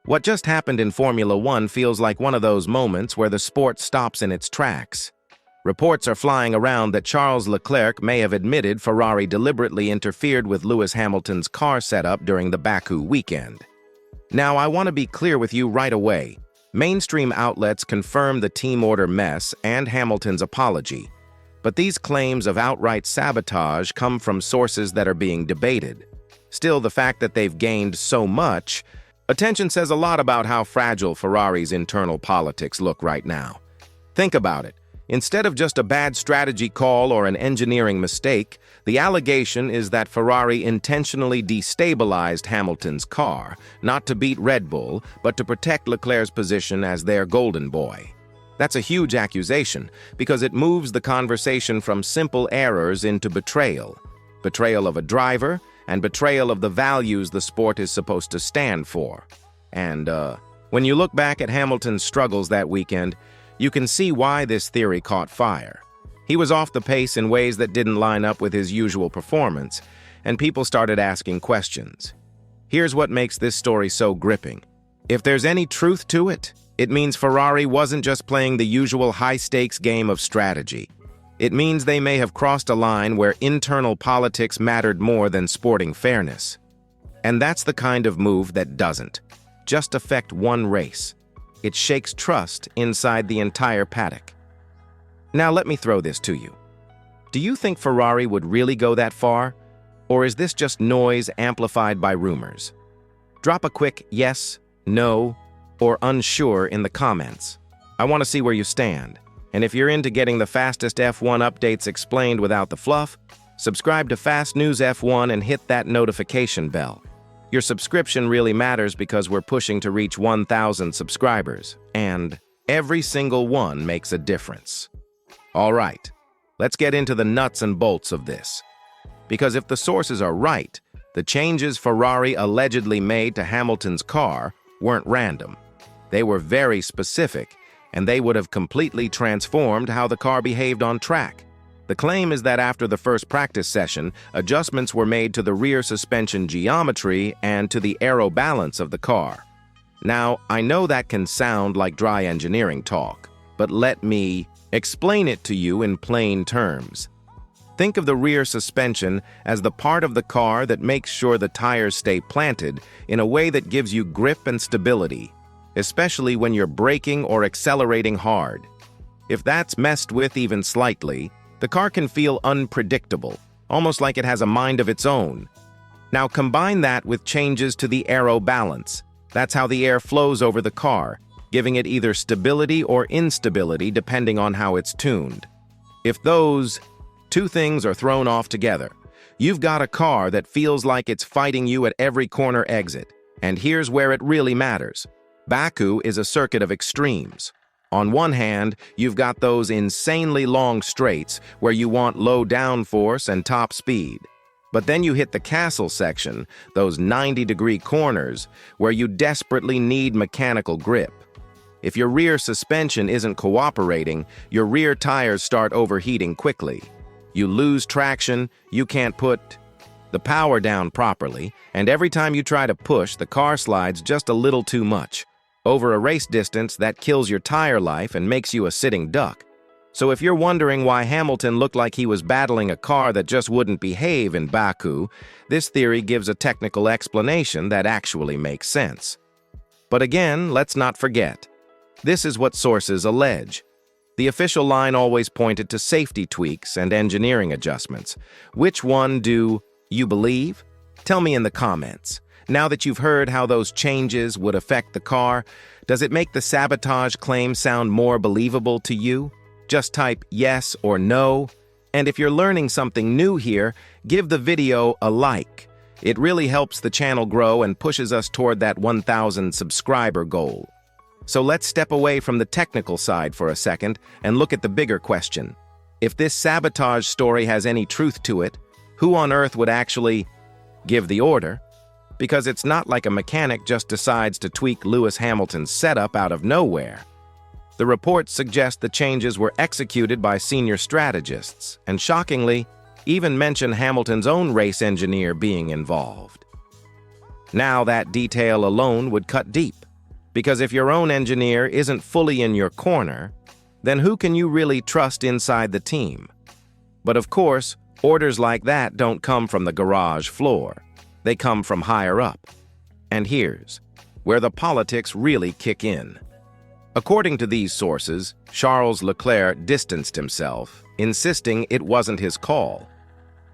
What just happened in Formula One feels like one of those moments where the sport stops in its tracks. Reports are flying around that Charles Leclerc may have admitted Ferrari deliberately interfered with Lewis Hamilton's car setup during the Baku weekend. Now, I want to be clear with you right away. Mainstream outlets confirm the team order mess and Hamilton's apology, but these claims of outright sabotage come from sources that are being debated. Still, the fact that they've gained so much attention says a lot about how fragile Ferrari's internal politics look right now. Think about it. Instead of just a bad strategy call or an engineering mistake, the allegation is that Ferrari intentionally destabilized Hamilton's car, not to beat Red Bull, but to protect Leclerc's position as their golden boy. That's a huge accusation, because it moves the conversation from simple errors into betrayal. Betrayal of a driver, and betrayal of the values the sport is supposed to stand for. And, when you look back at Hamilton's struggles that weekend, you can see why this theory caught fire. He was off the pace in ways that didn't line up with his usual performance, and people started asking questions. Here's what makes this story so gripping. If there's any truth to it, it means Ferrari wasn't just playing the usual high-stakes game of strategy. It means they may have crossed a line where internal politics mattered more than sporting fairness. And that's the kind of move that doesn't just affect one race. It shakes trust inside the entire paddock. Now let me throw this to you. Do you think Ferrari would really go that far? Or is this just noise amplified by rumors? Drop a quick yes, no, or unsure in the comments. I want to see where you stand. And if you're into getting the fastest F1 updates explained without the fluff, subscribe to Fast News F1 and hit that notification bell. Your subscription really matters because we're pushing to reach 1,000 subscribers, and every single one makes a difference. All right, let's get into the nuts and bolts of this. Because if the sources are right, the changes Ferrari allegedly made to Hamilton's car weren't random. They were very specific, and they would have completely transformed how the car behaved on track. The claim is that after the first practice session, adjustments were made to the rear suspension geometry and to the aero balance of the car. Now, I know that can sound like dry engineering talk, but let me explain it to you in plain terms. Think of the rear suspension as the part of the car that makes sure the tires stay planted in a way that gives you grip and stability, especially when you're braking or accelerating hard. If that's messed with even slightly, the car can feel unpredictable, almost like it has a mind of its own. Now combine that with changes to the aero balance. That's how the air flows over the car, giving it either stability or instability depending on how it's tuned. If those two things are thrown off together, you've got a car that feels like it's fighting you at every corner exit. And here's where it really matters. Baku is a circuit of extremes. On one hand, you've got those insanely long straights where you want low downforce and top speed. But then you hit the castle section, those 90-degree corners, where you desperately need mechanical grip. If your rear suspension isn't cooperating, your rear tires start overheating quickly. You lose traction, you can't put the power down properly, and every time you try to push, the car slides just a little too much. Over a race distance, that kills your tire life and makes you a sitting duck. So if you're wondering why Hamilton looked like he was battling a car that just wouldn't behave in Baku, this theory gives a technical explanation that actually makes sense. But again, let's not forget. This is what sources allege. The official line always pointed to safety tweaks and engineering adjustments. Which one do you believe? Tell me in the comments. Now that you've heard how those changes would affect the car, does it make the sabotage claim sound more believable to you? Just type yes or no. And if you're learning something new here, give the video a like. It really helps the channel grow and pushes us toward that 1,000 subscriber goal. So let's step away from the technical side for a second and look at the bigger question. If this sabotage story has any truth to it, who on earth would actually give the order? Because it's not like a mechanic just decides to tweak Lewis Hamilton's setup out of nowhere. The reports suggest the changes were executed by senior strategists, and shockingly, even mention Hamilton's own race engineer being involved. Now that detail alone would cut deep. Because if your own engineer isn't fully in your corner, then who can you really trust inside the team? But of course, orders like that don't come from the garage floor. They come from higher up. And here's where the politics really kick in. According to these sources, Charles Leclerc distanced himself, insisting it wasn't his call.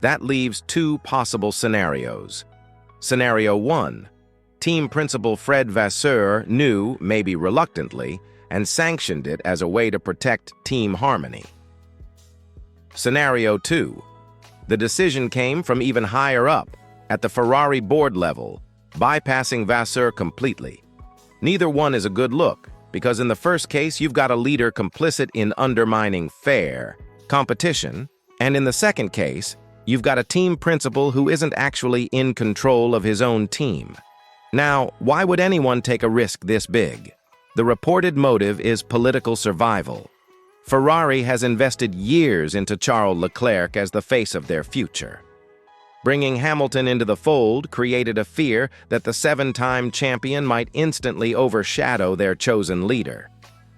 That leaves two possible scenarios. Scenario 1. Team principal Fred Vasseur knew, maybe reluctantly, and sanctioned it as a way to protect team harmony. Scenario 2. The decision came from even higher up, at the Ferrari board level, bypassing Vasseur completely. Neither one is a good look, because in the first case you've got a leader complicit in undermining fair competition, and in the second case, you've got a team principal who isn't actually in control of his own team. Now, why would anyone take a risk this big? The reported motive is political survival. Ferrari has invested years into Charles Leclerc as the face of their future. Bringing Hamilton into the fold created a fear that the seven-time champion might instantly overshadow their chosen leader.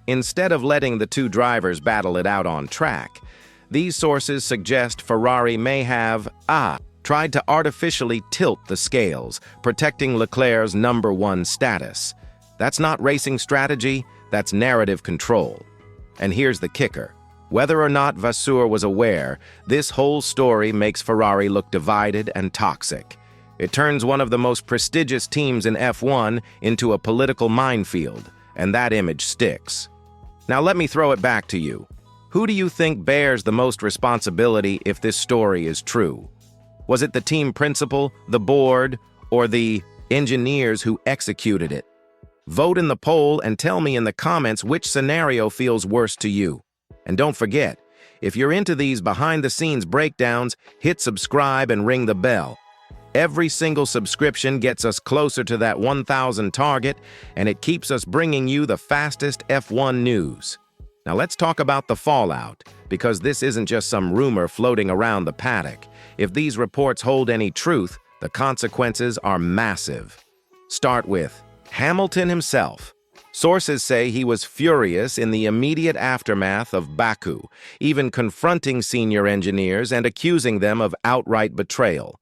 Instead of letting the two drivers battle it out on track, these sources suggest Ferrari may have, tried to artificially tilt the scales, protecting Leclerc's #1 status. That's not racing strategy, that's narrative control. And here's the kicker. Whether or not Vasseur was aware, this whole story makes Ferrari look divided and toxic. It turns one of the most prestigious teams in F1 into a political minefield, and that image sticks. Now let me throw it back to you. Who do you think bears the most responsibility if this story is true? Was it the team principal, the board, or the engineers who executed it? Vote in the poll and tell me in the comments which scenario feels worse to you. And don't forget, if you're into these behind-the-scenes breakdowns, hit subscribe and ring the bell. Every single subscription gets us closer to that 1,000 target, and it keeps us bringing you the fastest F1 news. Now let's talk about the fallout, because this isn't just some rumor floating around the paddock. If these reports hold any truth, the consequences are massive. Start with Hamilton himself. Sources say he was furious in the immediate aftermath of Baku, even confronting senior engineers and accusing them of outright betrayal.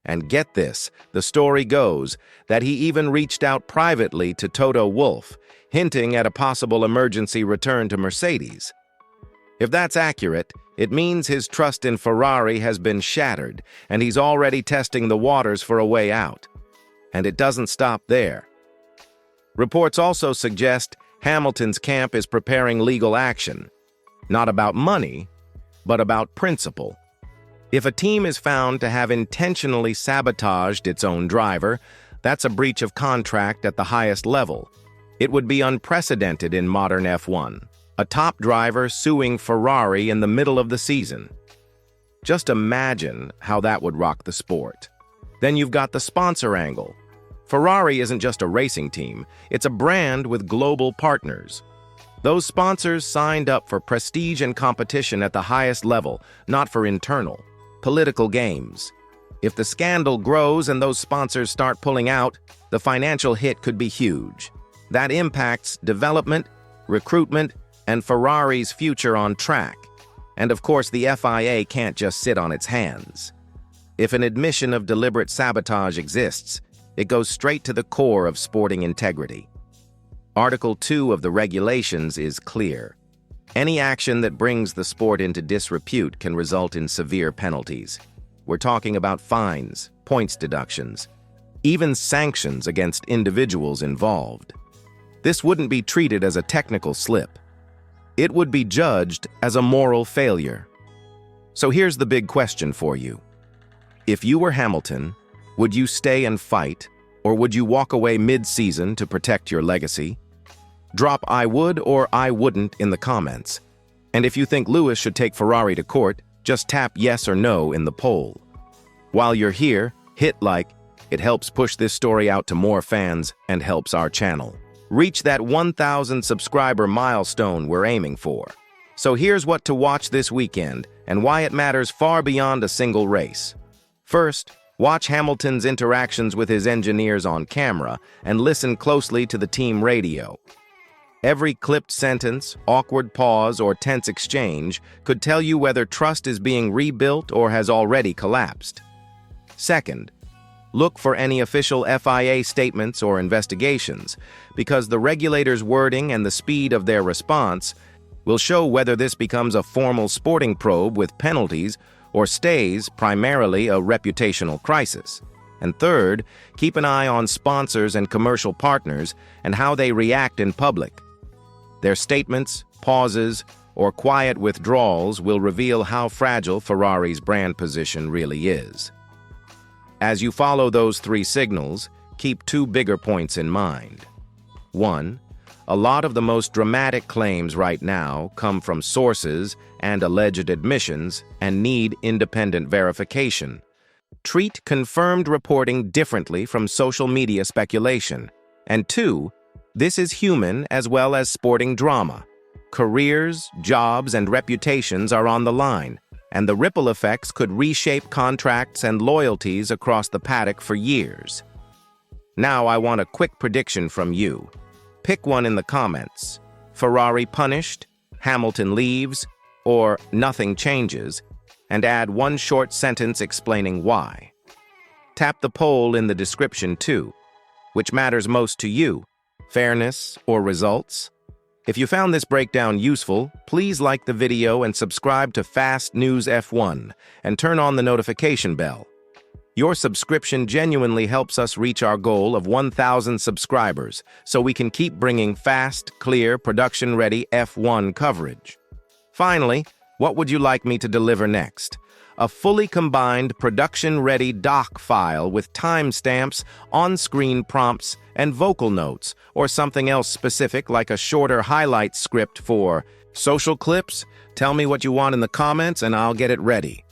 And get this, the story goes that he even reached out privately to Toto Wolff, hinting at a possible emergency return to Mercedes. If that's accurate, it means his trust in Ferrari has been shattered, and he's already testing the waters for a way out. And it doesn't stop there. Reports also suggest Hamilton's camp is preparing legal action, not about money, but about principle. If a team is found to have intentionally sabotaged its own driver, that's a breach of contract at the highest level. It would be unprecedented in modern F1, a top driver suing Ferrari in the middle of the season. Just imagine how that would rock the sport. Then you've got the sponsor angle. Ferrari isn't just a racing team, it's a brand with global partners. Those sponsors signed up for prestige and competition at the highest level, not for internal, political games. If the scandal grows and those sponsors start pulling out, the financial hit could be huge. That impacts development, recruitment, and Ferrari's future on track. And of course, the FIA can't just sit on its hands. If an admission of deliberate sabotage exists, it goes straight to the core of sporting integrity. Article 2 of the regulations is clear. Any action that brings the sport into disrepute can result in severe penalties. We're talking about fines, points deductions, even sanctions against individuals involved. This wouldn't be treated as a technical slip. It would be judged as a moral failure. So here's the big question for you. If you were Hamilton, would you stay and fight, or would you walk away mid-season to protect your legacy? Drop "I would" or "I wouldn't" in the comments. And if you think Lewis should take Ferrari to court, just tap yes or no in the poll. While you're here, hit like. It helps push this story out to more fans and helps our channel reach that 1,000 subscriber milestone we're aiming for. So here's what to watch this weekend and why it matters far beyond a single race. First, Watch Hamilton's interactions with his engineers on camera and listen closely to the team radio. Every clipped sentence, awkward pause, or tense exchange could tell you whether trust is being rebuilt or has already collapsed. Second, look for any official FIA statements or investigations, because the regulator's wording and the speed of their response will show whether this becomes a formal sporting probe with penalties or stays primarily a reputational crisis. And third, keep an eye on sponsors and commercial partners and how they react in public. Their statements, pauses, or quiet withdrawals will reveal how fragile Ferrari's brand position really is. As you follow those three signals, keep two bigger points in mind. 1. A lot of the most dramatic claims right now come from sources and alleged admissions and need independent verification. Treat confirmed reporting differently from social media speculation. And 2, this is human as well as sporting drama. Careers, jobs, and reputations are on the line, and the ripple effects could reshape contracts and loyalties across the paddock for years. Now I want a quick prediction from you. Pick one in the comments. Ferrari punished, Hamilton leaves, or nothing changes, and add one short sentence explaining why. Tap the poll in the description too. Which matters most to you? Fairness or results? If you found this breakdown useful, please like the video and subscribe to Fast News F1 and turn on the notification bell. Your subscription genuinely helps us reach our goal of 1,000 subscribers so we can keep bringing fast, clear, production-ready F1 coverage. Finally, what would you like me to deliver next? A fully combined production-ready doc file with timestamps, on-screen prompts, and vocal notes, or something else specific like a shorter highlight script for social clips? Tell me what you want in the comments and I'll get it ready.